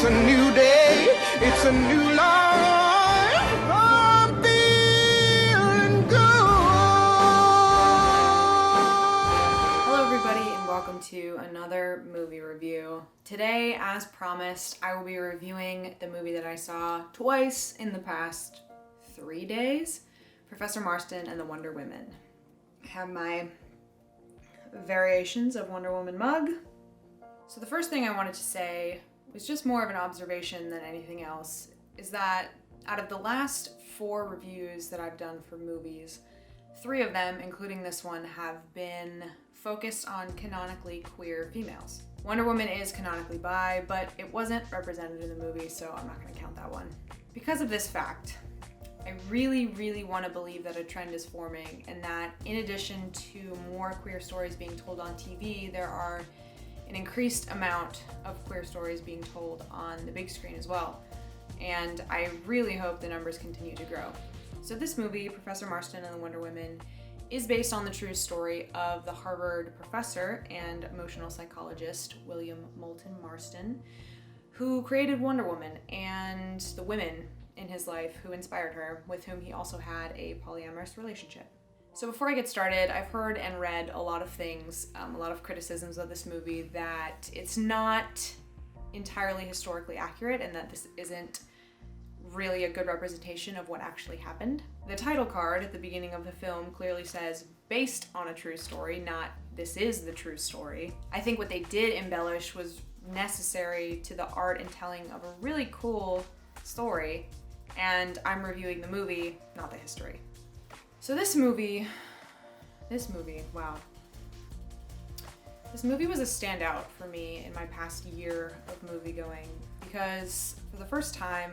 It's a new day, it's a new life. I'm feeling good. Hello everybody and welcome to another movie review. Today, as promised, I will be reviewing the movie that I saw twice in the past 3 days, Professor Marston and the Wonder Women. I have my variations of Wonder Woman mug. So the first thing I wanted to say was just more of an observation than anything else, is that out of the last 4 reviews that I've done for movies, 3 of them, including this one, have been focused on canonically queer females. Wonder Woman is canonically bi, but it wasn't represented in the movie, so I'm not going to count that one. Because of this fact, I really want to believe that a trend is forming, and that in addition to more queer stories being told on TV, there are an increased amount of queer stories being told on the big screen as well. And I really hope the numbers continue to grow. So this movie, Professor Marston and the Wonder Women, is based on the true story of the Harvard professor and emotional psychologist William Moulton Marston, who created Wonder Woman and the women in his life who inspired her, with whom he also had a polyamorous relationship. So before I get started, I've heard and read a lot of things, a lot of criticisms of this movie, that it's not entirely historically accurate and that this isn't really a good representation of what actually happened. The title card at the beginning of the film clearly says, based on a true story, not this is the true story. I think what they did embellish was necessary to the art and telling of a really cool story, and I'm reviewing the movie, not the history. So this movie, wow. This movie was a standout for me in my past year of moviegoing, because for the first time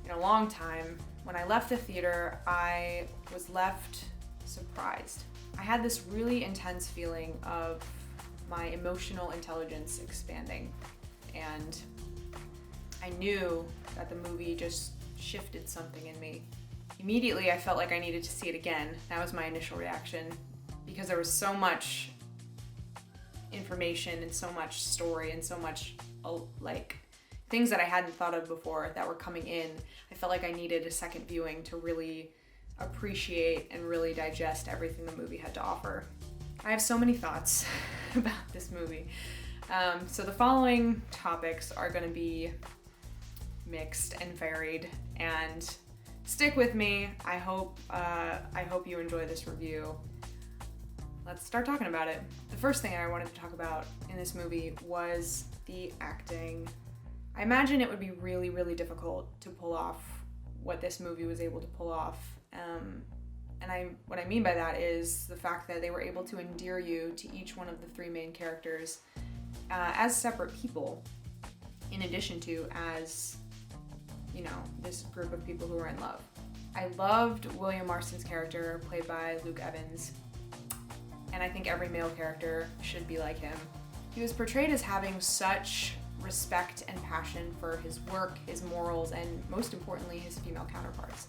in a long time, when I left the theater, I was left surprised. I had this really intense feeling of my emotional intelligence expanding, and I knew that the movie just shifted something in me. Immediately, I felt like I needed to see it again. That was my initial reaction, because there was so much information and so much story and so much things that I hadn't thought of before that were coming in. I felt like I needed a second viewing to really appreciate and really digest everything the movie had to offer. I have so many thoughts about this movie. So the following topics are going to be mixed and varied, and stick with me. I hope you enjoy this review. Let's start talking about it. The first thing I wanted to talk about in this movie was the acting. I imagine it would be really difficult to pull off what this movie was able to pull off. What I mean by that is the fact that they were able to endear you to each one of the 3 main characters as separate people, in addition to as, this group of people who were in love. I loved William Marston's character, played by Luke Evans, and I think every male character should be like him. He was portrayed as having such respect and passion for his work, his morals, and most importantly, his female counterparts.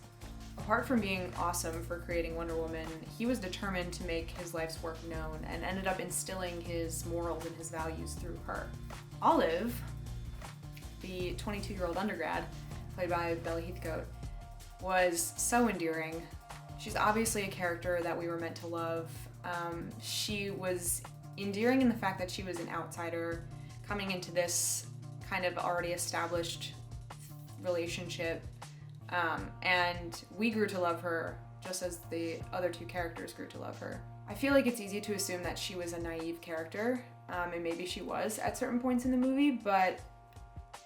Apart from being awesome for creating Wonder Woman, he was determined to make his life's work known and ended up instilling his morals and his values through her. Olive, the 22-year-old undergrad, played by Bella Heathcote, was so endearing. She's obviously a character that we were meant to love. She was endearing in the fact that she was an outsider coming into this kind of already established relationship, and we grew to love her just as the other 2 characters grew to love her. I feel like it's easy to assume that she was a naive character, and maybe she was at certain points in the movie, but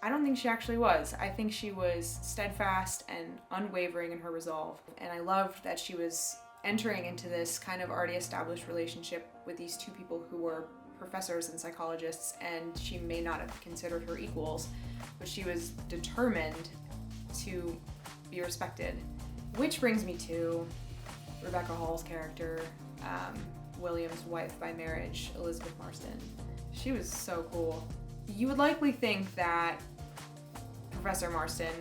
I don't think she actually was. I think she was steadfast and unwavering in her resolve, and I loved that she was entering into this kind of already established relationship with these 2 people who were professors and psychologists, and she may not have considered her equals, but she was determined to be respected. Which brings me to Rebecca Hall's character, William's wife by marriage, Elizabeth Marston. She was so cool. You would likely think that Professor Marston,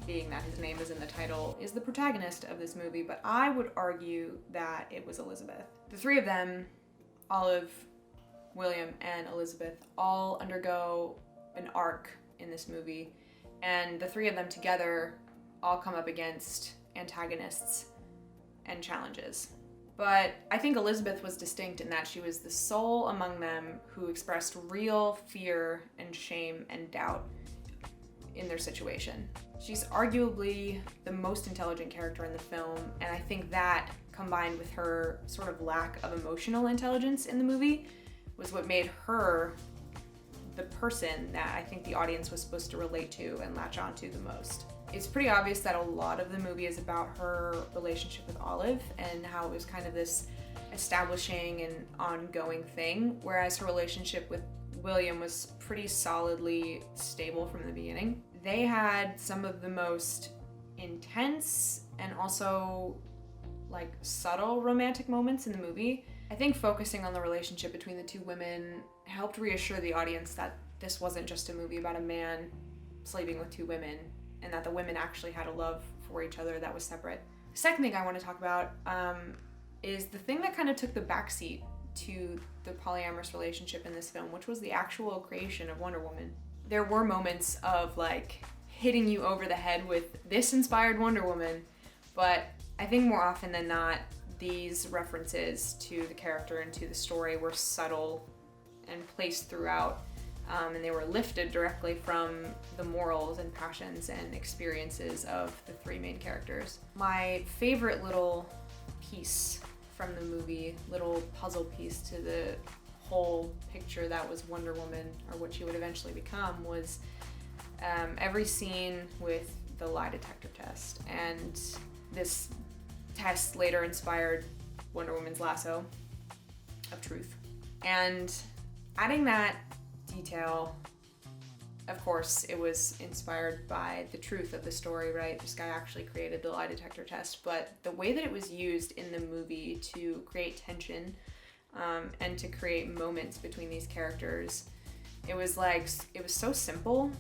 being that his name is in the title, is the protagonist of this movie, but I would argue that it was Elizabeth. The 3 of them, Olive, William, and Elizabeth, all undergo an arc in this movie, and the three of them together all come up against antagonists and challenges. But I think Elizabeth was distinct in that she was the sole among them who expressed real fear and shame and doubt in their situation. She's arguably the most intelligent character in the film, and I think that, combined with her sort of lack of emotional intelligence in the movie, was what made her the person that I think the audience was supposed to relate to and latch onto the most. It's pretty obvious that a lot of the movie is about her relationship with Olive and how it was kind of this establishing and ongoing thing, whereas her relationship with William was pretty solidly stable from the beginning. They had some of the most intense and also like subtle romantic moments in the movie. I think focusing on the relationship between the two women helped reassure the audience that this wasn't just a movie about a man sleeping with two women, and that the women actually had a love for each other that was separate. The second thing I want to talk about is the thing that kind of took the backseat to the polyamorous relationship in this film, which was the actual creation of Wonder Woman. There were moments of like hitting you over the head with this inspired Wonder Woman, but I think more often than not, these references to the character and to the story were subtle and placed throughout, and they were lifted directly from the morals and passions and experiences of the three main characters. My favorite little piece from the movie, little puzzle piece to the whole picture that was Wonder Woman, or what she would eventually become, was every scene with the lie detector test. And this test later inspired Wonder Woman's lasso of truth. And adding that detail, of course, it was inspired by the truth of the story, right? This guy actually created the lie detector test, but the way that it was used in the movie to create tension and to create moments between these characters, it was so simple.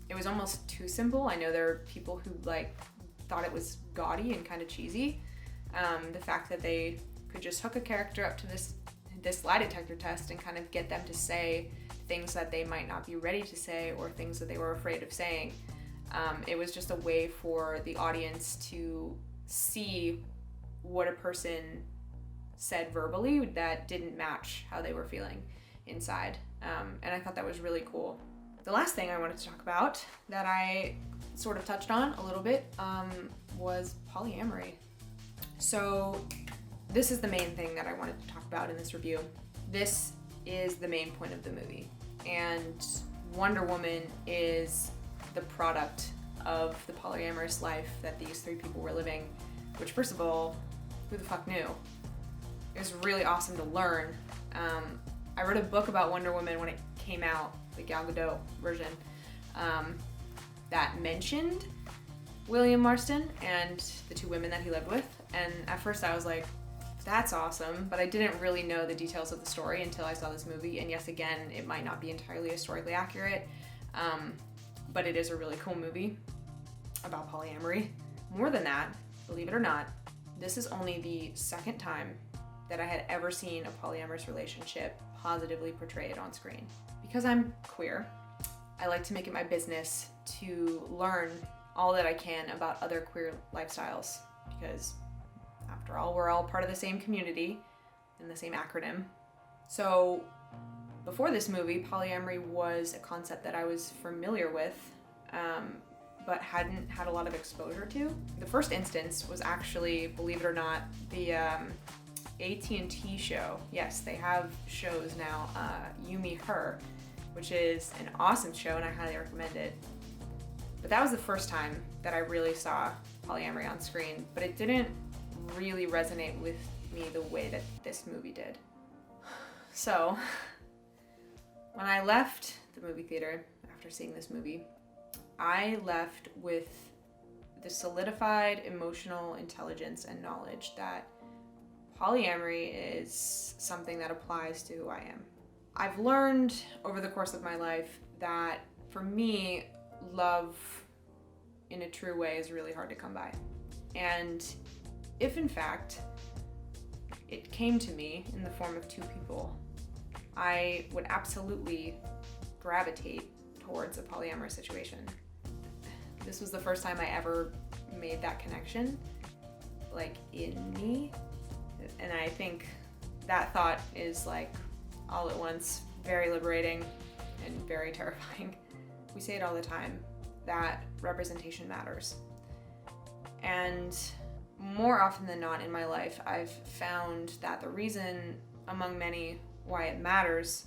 It was almost too simple. I know there are people who like thought it was gaudy and kind of cheesy. The fact that they could just hook a character up to this lie detector test and kind of get them to say things that they might not be ready to say, or things that they were afraid of saying. It was just a way for the audience to see what a person said verbally that didn't match how they were feeling inside. And I thought that was really cool. The last thing I wanted to talk about that I sort of touched on a little bit was polyamory. So this is the main thing that I wanted to talk about in this review. This is the main point of the movie, and Wonder Woman is the product of the polyamorous life that these three people were living, which, first of all, who the fuck knew? It was really awesome to learn. I read a book about Wonder Woman when it came out, the Gal Gadot version, that mentioned William Marston and the two women that he lived with, and at first I was like, that's awesome, but I didn't really know the details of the story until I saw this movie. And yes, again, it might not be entirely historically accurate, but it is a really cool movie about polyamory. More than that, believe it or not, this is only the second time that I had ever seen a polyamorous relationship positively portrayed on screen. Because I'm queer, I like to make it my business to learn all that I can about other queer lifestyles, because after all, we're all part of the same community and the same acronym. So before this movie, polyamory was a concept that I was familiar with, but hadn't had a lot of exposure to. The first instance was actually, believe it or not, the AT&T show. Yes, they have shows now, You Me Her, which is an awesome show and I highly recommend it. But that was the first time that I really saw polyamory on screen, but it didn't really resonate with me the way that this movie did. So, when I left the movie theater after seeing this movie, I left with the solidified emotional intelligence and knowledge that polyamory is something that applies to who I am. I've learned over the course of my life that for me, love in a true way is really hard to come by. And if in fact it came to me in the form of two people, I would absolutely gravitate towards a polyamorous situation. This was the first time I ever made that connection, like, in me. And I think that thought is, like, all at once very liberating and very terrifying. We say it all the time, that representation matters. And more often than not in my life, I've found that the reason, among many, why it matters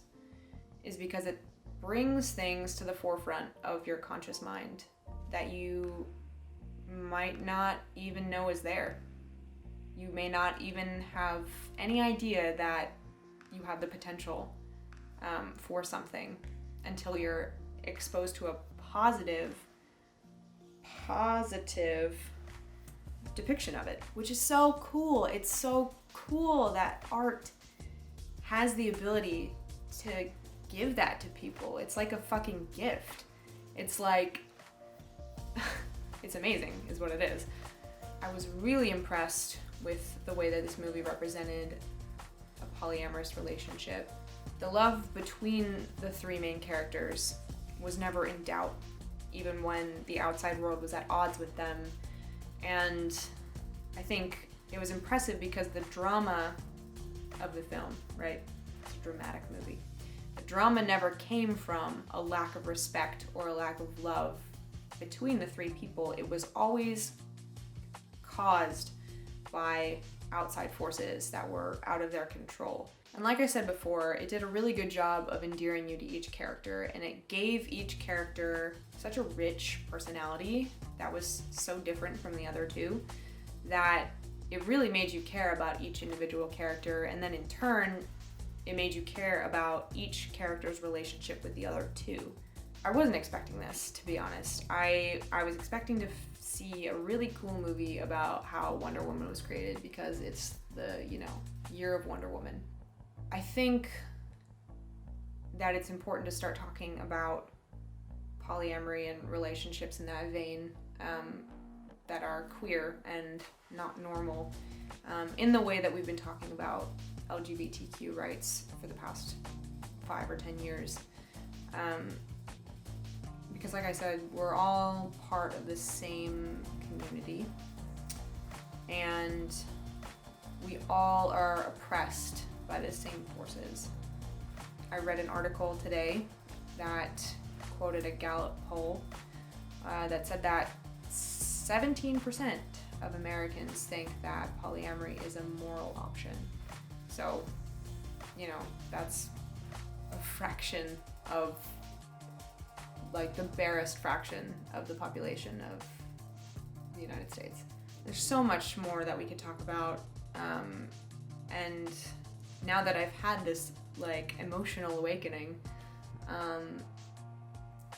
is because it brings things to the forefront of your conscious mind that you might not even know is there. You may not even have any idea that you have the potential for something until you're exposed to a positive depiction of it, which is so cool. It's so cool that art has the ability to give that to people. It's like a fucking gift. It's like, it's amazing is what it is. I was really impressed with the way that this movie represented a polyamorous relationship. The love between the three main characters was never in doubt, even when the outside world was at odds with them. And I think it was impressive because the drama of the film, right? It's a dramatic movie. The drama never came from a lack of respect or a lack of love between the three people. It was always caused by outside forces that were out of their control. And like I said before, it did a really good job of endearing you to each character, and it gave each character such a rich personality that was so different from the other two that it really made you care about each individual character, and then in turn, it made you care about each character's relationship with the other two. I wasn't expecting this, to be honest. I was expecting to see a really cool movie about how Wonder Woman was created because it's the, year of Wonder Woman. I think that it's important to start talking about polyamory and relationships in that vein that are queer and not normal in the way that we've been talking about LGBTQ rights for the past 5 or 10 years. Because like I said, we're all part of the same community and we all are oppressed by the same forces. I read an article today that quoted a Gallup poll that said that 17% of Americans think that polyamory is a moral option. So, that's a fraction of, like, the barest fraction of the population of the United States. There's so much more that we could talk about, and now that I've had this, like, emotional awakening,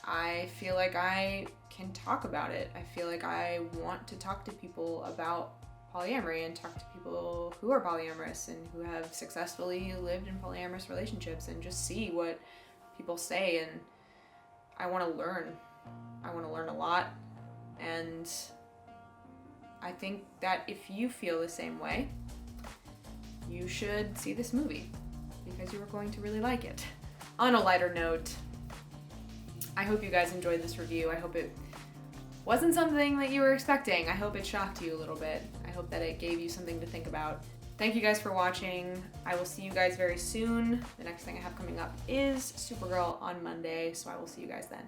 I feel like I can talk about it. I feel like I want to talk to people about polyamory and talk to people who are polyamorous and who have successfully lived in polyamorous relationships and just see what people say. And I want to learn. I want to learn a lot. And I think that if you feel the same way, you should see this movie because you are going to really like it. On a lighter note, I hope you guys enjoyed this review. I hope it wasn't something that you were expecting. I hope it shocked you a little bit. I hope that it gave you something to think about. Thank you guys for watching. I will see you guys very soon. The next thing I have coming up is Supergirl on Monday, so I will see you guys then.